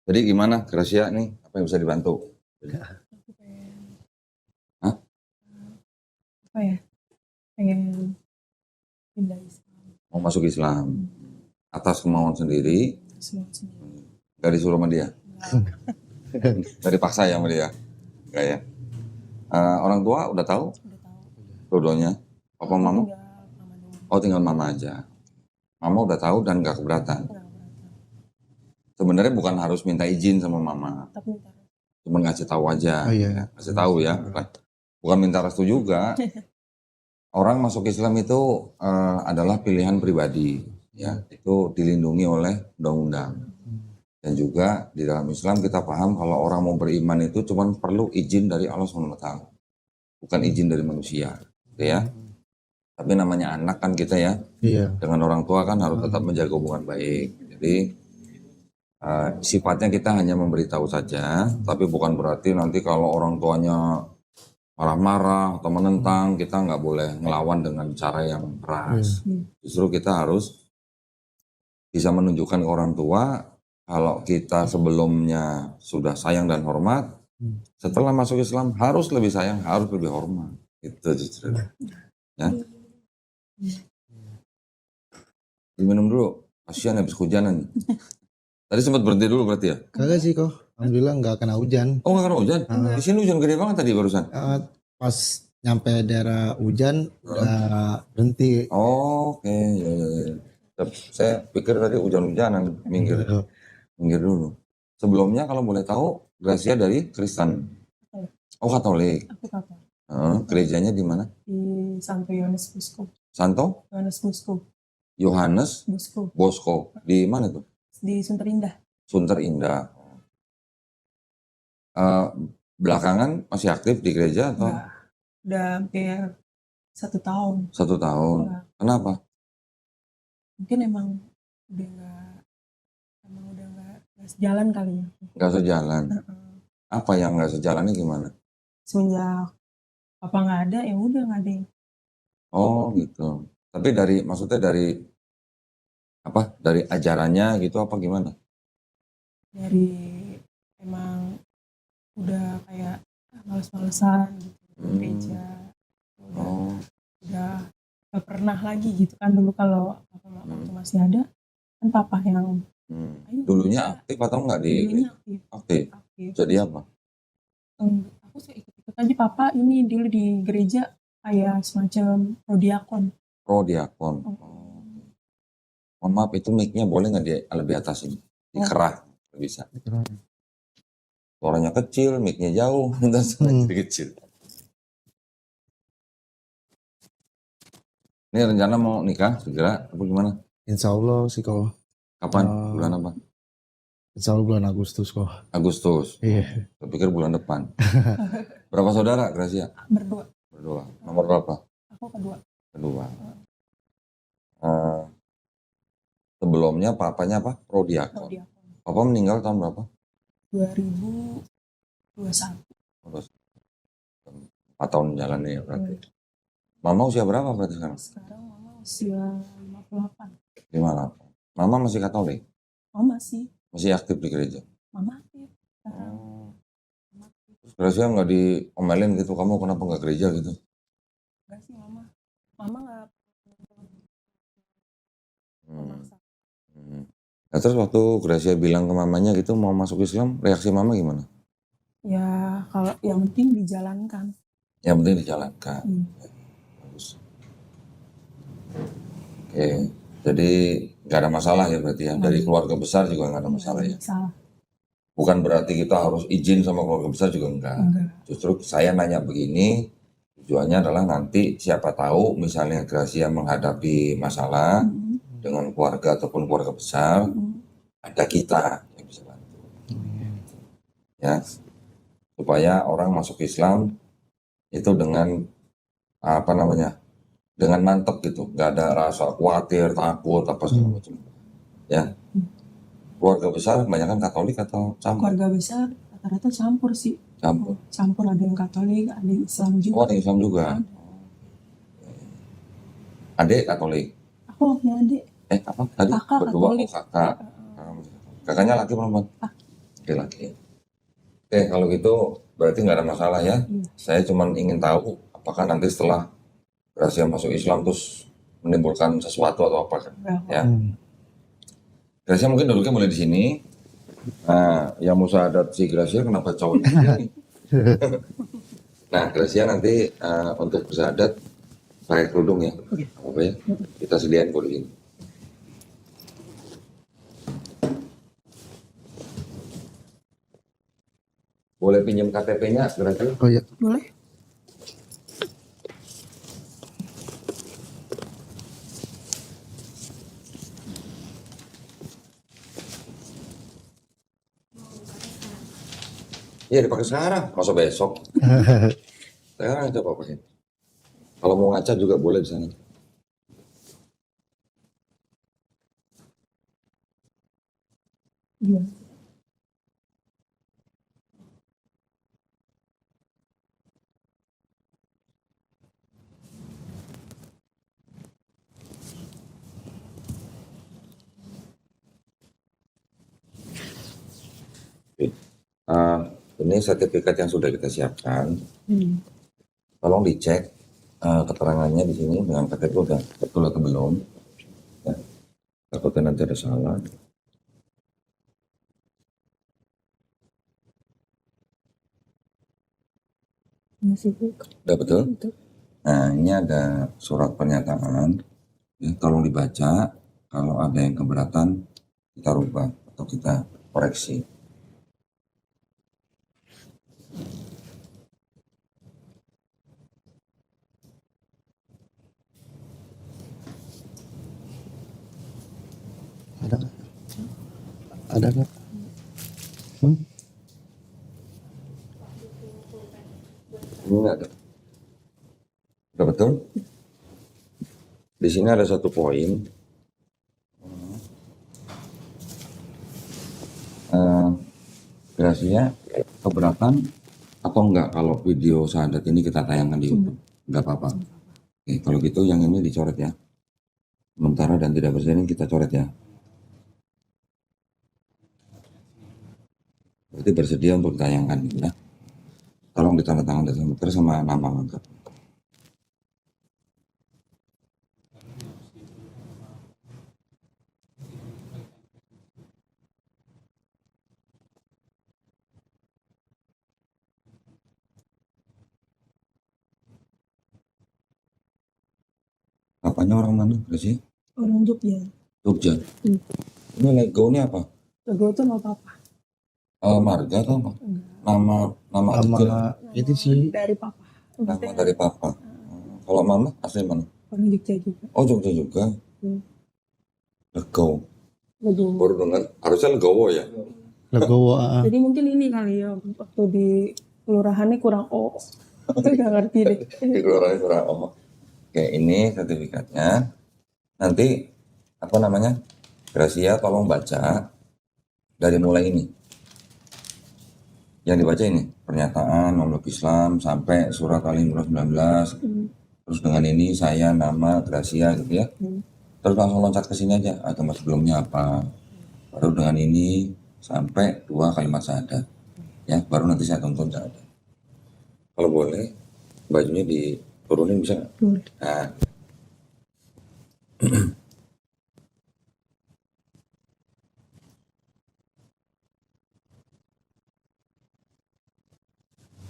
Jadi gimana Gracia nih, apa yang bisa dibantu? Aku pengen, Hah? apa ya, pengen pindah Islam. Mau masuk Islam? Atas kemauan sendiri? Semua sendiri. Gak disuruh sama dia? Enggak, Gak dipaksa ya sama dia? Gak ya? Orang tua udah tahu? udah tahu. Dua-duanya? Papa Aku mama? tinggal sama doang. Oh tinggal mama aja. Mama udah tahu dan gak keberatan? Enggak beratan. Sebenarnya bukan harus minta izin sama mama. Tapi ntar Cuma ngasih tahu aja. Oh iya. Ya. Ngasih tahu ya. Bukan minta restu juga. Orang masuk Islam itu adalah pilihan pribadi. Ya, itu dilindungi oleh undang-undang. Dan juga di dalam Islam kita paham kalau orang mau beriman itu cuma perlu izin dari Allah SWT. Bukan izin dari manusia. Gitu ya. Tapi namanya anak kan kita ya. Iya. Dengan orang tua kan harus tetap menjaga hubungan baik. Jadi sifatnya kita hanya memberitahu saja. Tapi bukan berarti nanti kalau orang tuanya marah-marah atau menentang, kita nggak boleh ngelawan dengan cara yang keras. Justru kita harus bisa menunjukkan ke orang tua kalau kita sebelumnya sudah sayang dan hormat, setelah masuk Islam harus lebih sayang, harus lebih hormat. Itu justru. Ya. Diminum dulu, kasihan habis hujanan. Tadi sempat berhenti dulu berarti ya? Kagak sih kok. Alhamdulillah nggak kena hujan. Oh nggak kena hujan? Di sini hujan gede banget tadi barusan. Pas nyampe daerah hujan udah berhenti. Oh, oke, ya. Saya pikir tadi hujan-hujanan, minggir dulu. Sebelumnya kalau boleh tahu, Gracia dari Kristen. Oh Katolik. aku kata Gerejanya di mana? di Santo Yohanes Bosco. Santo Yohanes Bosco. Yohanes Bosco. Bosco. Di mana tuh? Di Sunter Indah. Sunter Indah. Belakangan masih aktif di gereja atau? Enggak. Udah hampir 1 tahun. 1 tahun. Enggak. Kenapa? Mungkin emang udah nggak sejalan kali ya. Nggak sejalan. Apa yang nggak sejalannya gimana? Semenjak papa nggak ada, ya udah nggak ada. Oh gitu. Tapi maksudnya dari apa? Dari ajarannya gitu apa gimana? Dari emang udah kayak males-malesan gitu ke gereja. Udah gak pernah lagi gitu kan. Dulu kalau waktu masih ada kan papa yang Dulunya aktif atau enggak di dulunya aktif? aktif. Jadi apa? Aku sih ikut-ikut aja. Papa ini dulu di gereja kayak semacam prodiakon. Prodiakon. Mohon maaf, itu mic-nya boleh nggak lebih atas ini? Dikerah, bisa. Suaranya kecil, mic-nya jauh, jadi kecil. Ini rencana mau nikah segera, apa gimana? Insya Allah sih kok. Kapan? Bulan apa? Insya Allah bulan Agustus kok. Agustus. Iya. Saya pikir bulan depan. Berapa saudara, Gracia? Berdua. Nomor berapa? Aku kedua. Sebelumnya papanya apa? Prodiakon. Papa meninggal tahun berapa? 2021. 4 tahun jalannya ya berarti. Mama usia berapa berarti sekarang? Sekarang mama usia 58. 58. Mama masih Katolik? Mama sih. Masih aktif di gereja? Mama aktif. Terus Gracia nggak diomelin gitu, kamu kenapa nggak gereja gitu? Enggak sih mama. Mama nggak memaksa. Nah, terus waktu Gracia bilang ke mamanya gitu mau masuk Islam, reaksi mama gimana? Ya kalau yang penting dijalankan. Yang penting dijalankan. Bagus. Oke, jadi nggak ada masalah ya berarti ya. Dari keluarga besar juga nggak ada masalah ya. Bukan berarti kita harus izin sama keluarga besar juga enggak. Justru saya nanya begini, tujuannya adalah nanti siapa tahu misalnya Gracia menghadapi masalah dengan keluarga ataupun keluarga besar, ada kita yang bisa bantu. Ya, supaya orang masuk Islam itu dengan dengan mantep gitu, nggak ada rasa khawatir, takut apa segala macam. Ya, keluarga besar kebanyakan Katolik atau campur? Keluarga besar rata-rata campur sih. Campur, ada yang Katolik, ada yang Islam juga. Oh, ada Islam juga. Adik Katolik? Aku punya adik. Apa tadi? Kakak Berdua, Katolik. Kakak. Kakaknya laki perempuan? laki-laki. Oke, kalau gitu berarti nggak ada masalah ya. Iya. Saya cuma ingin tahu apakah nanti setelah Gracia masuk Islam terus menimbulkan sesuatu atau apa kan? Enggak. Ya. Hmm. Gracia mungkin duduknya mulai di sini. Nah, yang musyahadat si Gracia kenapa cowok di sini? Nah, Gracia nanti untuk musyahadat pakai kerudung ya. Apa ya? Kita sediain kok di sini. Boleh pinjam KTP-nya, Gracia? Oh ya, Boleh? Iya dipakai sekarang, masa besok? Sekarang coba pakai. Kalau mau ngaca juga boleh di sana. Iya. Ah, ini sertifikat yang sudah kita siapkan. Hmm. Tolong dicek keterangannya di sini dengan KTP udah betul atau belum. Ya. Takutnya nanti ada salah. Masih buka. Udah betul? Betul. Nah, ini ada surat pernyataan. Ya, tolong dibaca. Kalau ada yang keberatan, kita rubah atau kita koreksi. ada nggak? Ada nggak? Hmm? Ini nggak ada. Udah betul? Di sini ada satu poin. Gracia keberatan atau enggak kalau video syahadat ini kita tayangkan di YouTube? Enggak apa-apa. Oke, kalau gitu yang ini dicoret ya. Sementara dan tidak bersedia kita coret ya. Berarti bersedia untuk ditayangkan gitu ya. Tolong ditandatangan dan sama nama lengkap. Bapaknya orang mana Gracia? Orang Jogja. Jogja. Hmm. Ini Lego ini apa? Lego itu nggak apa-apa. Marga atau apa? Enggak. Nama kecil. Sama itu sih Dari papa. Nama dari papa. Kalau mama asli mana? Orang Jogja juga. Oh Jogja juga. Hmm. Lego. Lego. Baru dengar. Harusnya Legowo ya. Legowo. Jadi mungkin ini kali ya waktu di kelurahannya kurang O. Nggak ngerti deh. Di kelurahan kurang omong. Oke, ini sertifikatnya. Nanti apa namanya? Gracia tolong baca dari mulai ini. Yang dibaca ini pernyataan memeluk Islam sampai surat Al-Imran 19. Terus dengan ini saya nama Gracia gitu ya. Terus langsung loncat ke sini aja. Agama sebelumnya apa? Baru dengan ini sampai 2 kalimat syahadat. Ya, baru nanti saya tonton syahadat. Kalau boleh bajunya diturunin bisa nggak? Boleh. Nah.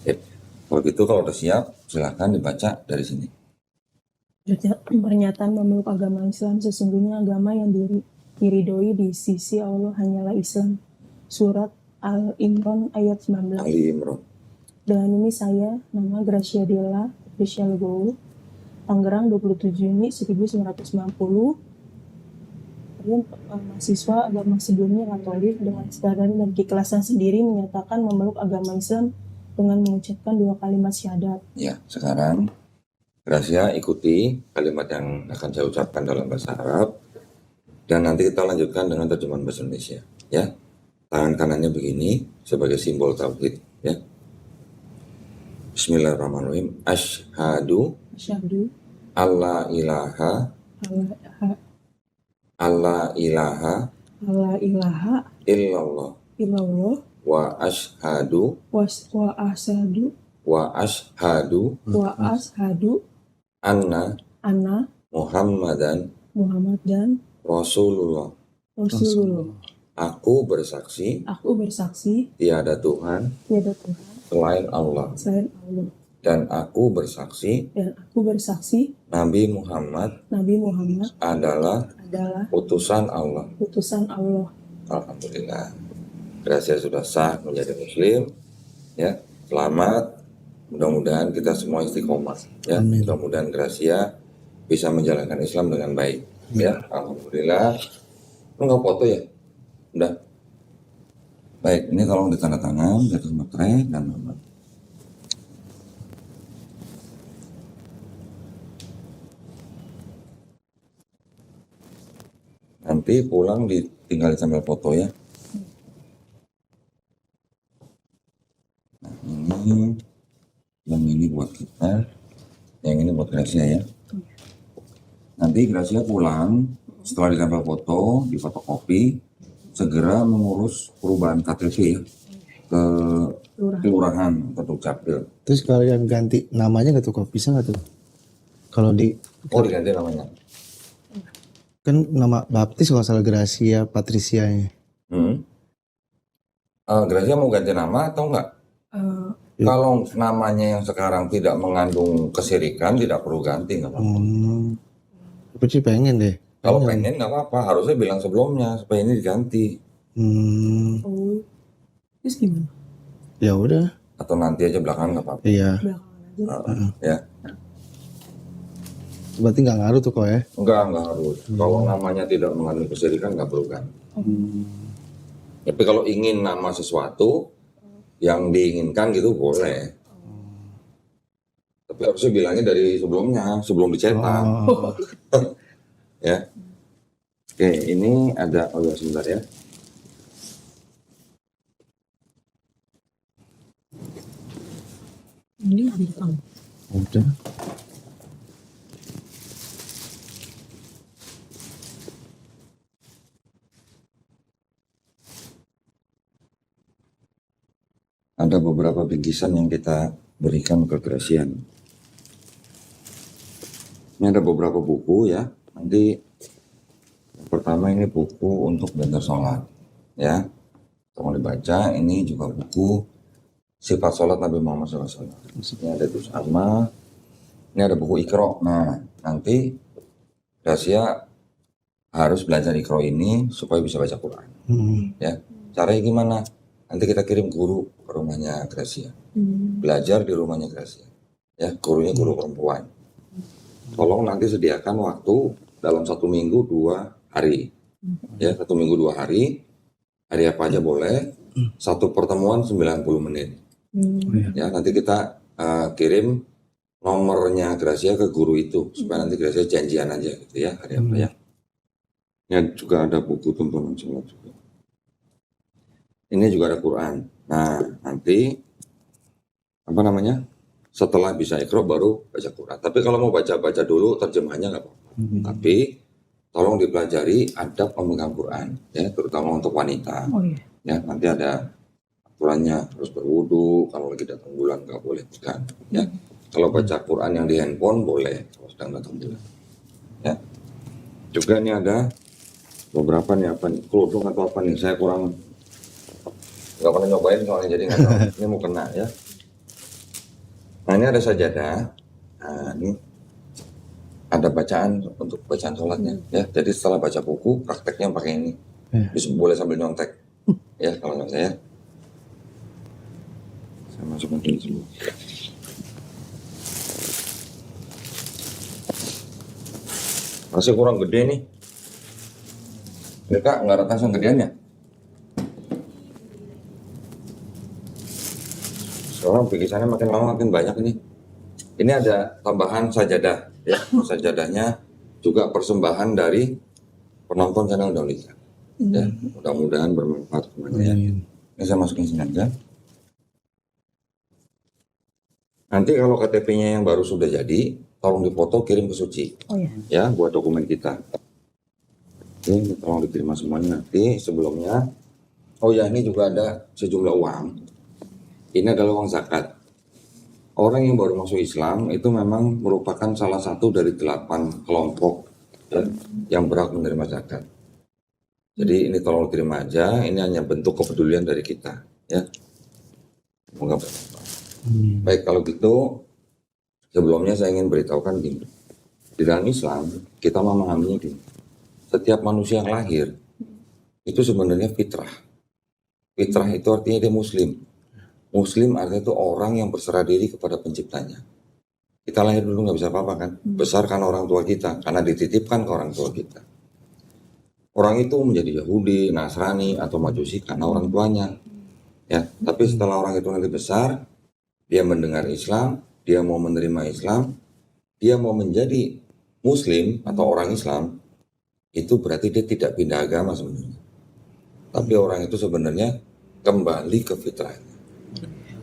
Sip. Kalau gitu kalau udah siap silahkan dibaca dari sini. Pernyataan memeluk agama Islam sesungguhnya agama yang diridhoi di sisi Allah hanyalah Islam. Surat Al-Imran ayat 19. Ali Imran. Dengan ini saya, nama Gracia Della Official Go, Tangerang 27 Juni 1990. Kemudian mahasiswa agama sebelumnya Katolik dengan kesadaran dan keikhlasan sendiri menyatakan memeluk agama Islam dengan mengucapkan 2 kalimat syahadat. Ya, sekarang Gracia ikuti kalimat yang akan saya ucapkan dalam bahasa Arab dan nanti kita lanjutkan dengan terjemahan bahasa Indonesia. Ya, tangan kanannya begini sebagai simbol tauhid. Ya, Bismillahirrahmanirrahim. Asyhadu Asyhadu alla ilaha alla ilaha illallah illallah wa ashhadu wa ashadu wa ashhadu wa ashadu anna anna Muhammadan Muhammadan Rasulullah. Rasulullah. Aku bersaksi Aku bersaksi tiada Tuhan tiada Tuhan selain Allah, selain Allah, dan aku bersaksi dan aku bersaksi Nabi Muhammad Nabi Muhammad adalah adalah utusan Allah. utusan Allah. Alhamdulillah, Gracia sudah sah menjadi Muslim. Ya, selamat. Mudah-mudahan kita semua istiqomah. Ya, Amin. mudah-mudahan Gracia bisa menjalankan Islam dengan baik. Ya, alhamdulillah. Enggak foto ya? Udah. Baik, ini tolong ditandatangan di atas materai dan nomor. Nanti pulang tinggal ditempel foto ya. Nah, ini buat kita, yang ini buat Gracia ya. Nanti Gracia pulang setelah ditempel foto, difotokopi, segera mengurus perubahan KTP ya ke kelurahan atau dukcapil. Terus kalau yang ganti namanya nggak tuh kok bisa nggak tuh? Kalau di Oh, diganti namanya. kan nama baptis kalau salah Gracia Patricia nya. Gracia mau ganti nama atau enggak? Ya. Kalau namanya yang sekarang tidak mengandung kesirikan, tidak perlu ganti, nggak apa-apa. Aku sih pengen deh. Kalau pengen nggak apa-apa, harusnya bilang sebelumnya supaya ini diganti. Oh, terus gimana? Ya udah. Atau nanti aja belakangan nggak apa-apa. Iya. Belakangan aja. Ya, Berarti nggak ngaruh tuh kok ya? enggak harus. Kalau namanya tidak mengandung kesirikan nggak perlu ganti. Tapi kalau ingin nama sesuatu yang diinginkan gitu boleh. Tapi harusnya bilangnya dari sebelumnya, sebelum dicetak. Oh. Ya. Oke, ini ada, oh ya sebentar ya. Ini direkam. Udah. Ada beberapa bingkisan yang kita berikan ke Gracia. Ini ada beberapa buku ya. Nanti yang pertama ini buku untuk belajar sholat ya. Tolong dibaca. Ini juga buku sifat sholat Nabi Muhammad SAW. Ini ada Juz Amma. Ini ada buku Iqra. Nah, nanti Gracia harus belajar Iqra ini supaya bisa baca Quran. Ya, caranya gimana? Nanti kita kirim guru ke rumahnya Gracia. Belajar di rumahnya Gracia. Ya, gurunya guru perempuan. Tolong nanti sediakan waktu dalam 1 minggu 2 hari. Ya, 1 minggu 2 hari. Hari apa aja boleh. 1 pertemuan 90 menit. Ya, nanti kita kirim nomornya Gracia ke guru itu supaya nanti Gracia janjian aja gitu ya, hari apa ya. Ini juga ada buku tuntunan sholat juga. Ini juga ada Quran. Nah, nanti apa namanya? Setelah bisa Iqra baru baca Quran. Tapi kalau mau baca-baca dulu terjemahannya nggak apa-apa. Tapi tolong dipelajari adab pemegang Quran ya, terutama untuk wanita. Oh iya. Ya, nanti ada aturannya, harus berwudu, kalau lagi datang bulan nggak boleh pegang. Ya. Kalau baca Quran yang di handphone boleh kalau sedang datang bulan. Ya. Juga ini ada beberapa nih apa nih, kerudung atau apa nih, saya kurang nggak pernah nyobain soalnya jadi nggak tahu. Ini mau kena ya. Nah, ini ada sajadah. Nah, ini ada bacaan untuk bacaan sholatnya ya. Jadi setelah baca buku prakteknya pakai ini. Bisa boleh sambil nyontek ya kalau nggak saya masukkan ini semua. Masih kurang gede nih. Mereka nggak rata yang gedeannya. Sekarang bikisannya makin lama makin banyak ini. Ini ada tambahan sajadah ya. Sajadahnya juga persembahan dari penonton channel Daulika. Ya, mudah-mudahan bermanfaat semuanya. Ini saya masukin sini aja. Nanti kalau KTP-nya yang baru sudah jadi, tolong dipoto kirim ke Suci. Oh iya. Ya, buat dokumen kita. Oke, tolong diterima semuanya nanti sebelumnya. Oh ya, ini juga ada sejumlah uang. Ini adalah uang zakat. Orang yang baru masuk Islam itu memang merupakan salah satu dari 8 kelompok ya, yang berhak menerima zakat. Jadi ini tolong terima aja, ini hanya bentuk kepedulian dari kita. Ya. Semoga bermanfaat. Baik, kalau gitu sebelumnya saya ingin beritahukan gini. Di dalam Islam, kita memahaminya gini. Setiap manusia yang lahir, itu sebenarnya fitrah. Fitrah itu artinya dia muslim. Muslim artinya itu orang yang berserah diri kepada penciptanya. Kita lahir dulu nggak bisa apa-apa kan. Besar kan orang tua kita, karena dititipkan ke orang tua kita. Orang itu menjadi Yahudi, Nasrani, atau Majusi karena orang tuanya. Ya, tapi setelah orang itu nanti besar, dia mendengar Islam, dia mau menerima Islam, dia mau menjadi Muslim atau orang Islam, itu berarti dia tidak pindah agama sebenarnya. Tapi orang itu sebenarnya kembali ke fitrahnya.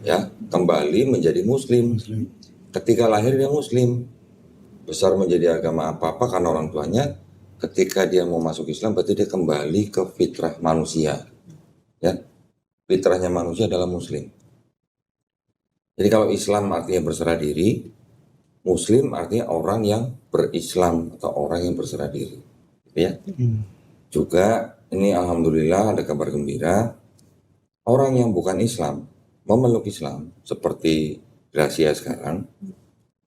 Ya, kembali menjadi Muslim. Ketika lahir dia Muslim, besar menjadi agama apa-apa karena orang tuanya. Ketika dia mau masuk Islam, berarti dia kembali ke fitrah manusia. Ya, fitrahnya manusia adalah Muslim. Jadi kalau Islam artinya berserah diri, Muslim artinya orang yang berislam atau orang yang berserah diri. Ya. Juga ini alhamdulillah ada kabar gembira, orang yang bukan Islam memeluk Islam seperti Gracia sekarang,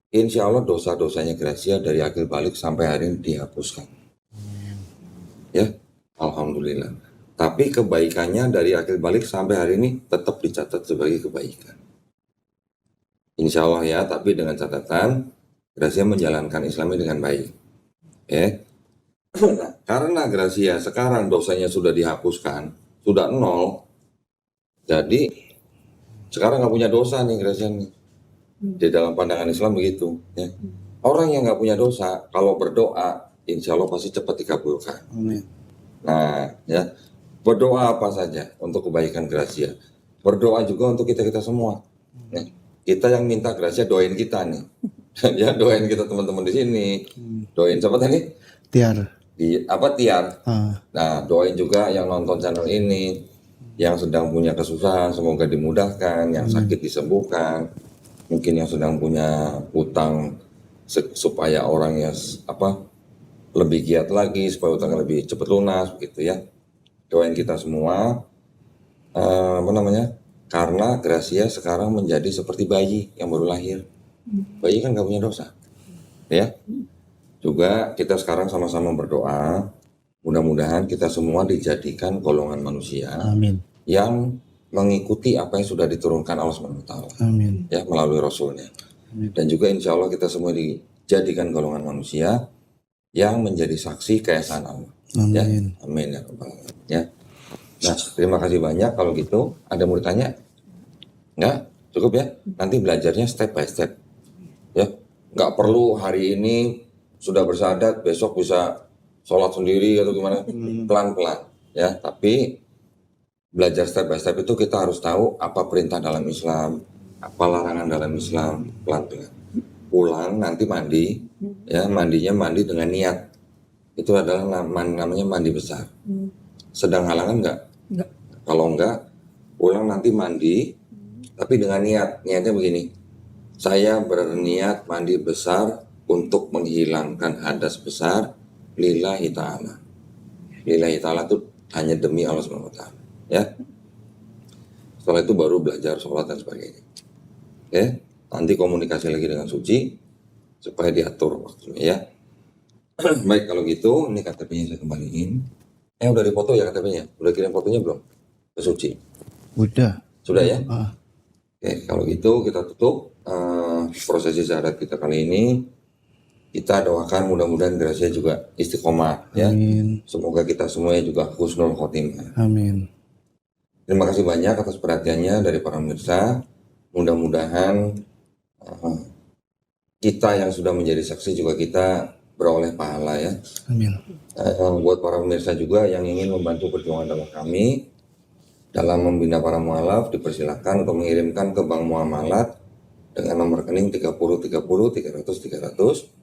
insya Allah dosa-dosanya Gracia dari akil balik sampai hari ini dihapuskan. Ya, alhamdulillah. Tapi kebaikannya dari akil balik sampai hari ini tetap dicatat sebagai kebaikan. Insya Allah ya, tapi dengan catatan Gracia menjalankan Islamnya dengan baik. Ya. Nah, karena Gracia sekarang dosanya sudah dihapuskan, sudah 0, jadi sekarang nggak punya dosa nih Gracia nih. Di dalam pandangan Islam begitu. Ya. Orang yang nggak punya dosa, kalau berdoa, insya Allah pasti cepat dikabulkan. Amin. Nah, ya, berdoa apa saja untuk kebaikan Gracia. Berdoa juga untuk kita-kita semua. Ya. Kita yang minta Gracia doain kita nih. Ya, doain kita teman-teman di sini. Doain siapa tadi? Tiar. Tiar. Ah, Nah, doain juga yang nonton channel ini, yang sedang punya kesusahan semoga dimudahkan, yang sakit disembuhkan, mungkin yang sedang punya utang supaya orangnya lebih giat lagi, supaya utangnya lebih cepat lunas, begitu ya. Doain kita semua, karena Gracia sekarang menjadi seperti bayi yang baru lahir. Bayi kan nggak punya dosa, ya. Juga kita sekarang sama-sama berdoa, mudah-mudahan kita semua dijadikan golongan manusia amin. yang mengikuti apa yang sudah diturunkan Allah SWT, Amin. ya, melalui Rasulnya. Dan juga insya Allah kita semua dijadikan golongan manusia yang menjadi saksi keesaan Allah. Amin. Ya, amin ya Rabbal Alamin. Ya. Nah, terima kasih banyak. Kalau gitu, ada mau ditanya? Enggak? Cukup ya? Nanti belajarnya step by step. Ya, nggak perlu hari ini sudah bersyahadat, besok bisa sholat sendiri atau gimana? Pelan-pelan. Ya, tapi belajar step by step itu kita harus tahu apa perintah dalam Islam, apa larangan dalam Islam, pelan-pelan. Pulang nanti mandi, ya, mandinya mandi dengan niat. Itu adalah namanya mandi besar. Sedang halangan enggak? Enggak. Kalau enggak, pulang nanti mandi, tapi dengan niat. Niatnya begini, saya berniat mandi besar untuk menghilangkan hadas besar lillahi ta'ala. Lillahi ta'ala itu hanya demi Allah SWT. Ya. Setelah itu baru belajar sholat dan sebagainya. Oke, nanti komunikasi lagi dengan Suci supaya diatur waktunya ya. Baik, kalau gitu ini KTP-nya saya kembaliin. Udah dipoto ya KTP-nya? Udah kirim fotonya belum ke Suci? Udah. Sudah ya? Ah, Oke, kalau gitu kita tutup prosesi syahadat kita kali ini. Kita doakan mudah-mudahan Gracia juga istiqomah ya. amin. Semoga kita semuanya juga husnul khotimah. Amin. Terima kasih banyak atas perhatiannya dari para pemirsa. Mudah-mudahan kita yang sudah menjadi saksi juga kita beroleh pahala ya. Amin. Buat para pemirsa juga yang ingin membantu perjuangan dakwah kami dalam membina para mualaf, dipersilakan untuk mengirimkan ke Bank Muamalat dengan nomor rekening 30 30 300 300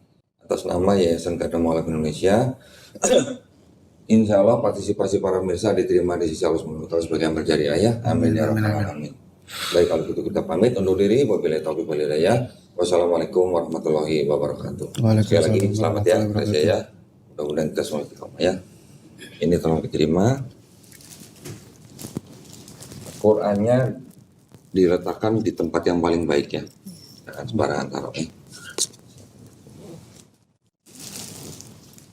atas nama Yayasan Kader Mualaf Indonesia Insya Allah partisipasi para pemirsa diterima di sisi Allah SWT sebagai amal jariah ya. Amin ya rabbal alamin. Baik, kalau gitu kita pamit undur diri. Wabillahi taufiq wal hidayah. Wassalamualaikum warahmatullahi wabarakatuh. Sekali lagi selamat ya, Gracia ya. Mudah-mudahan kita semua istiqomah ya. Ini tolong diterima. Qurannya diletakkan di tempat yang paling baik ya. Jangan sembarangan taruh.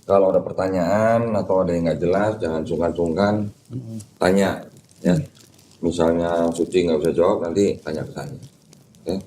Kalau ada pertanyaan atau ada yang nggak jelas, jangan sungkan-sungkan tanya ya. Misalnya Suci nggak bisa jawab, nanti tanya ke saya. Oke?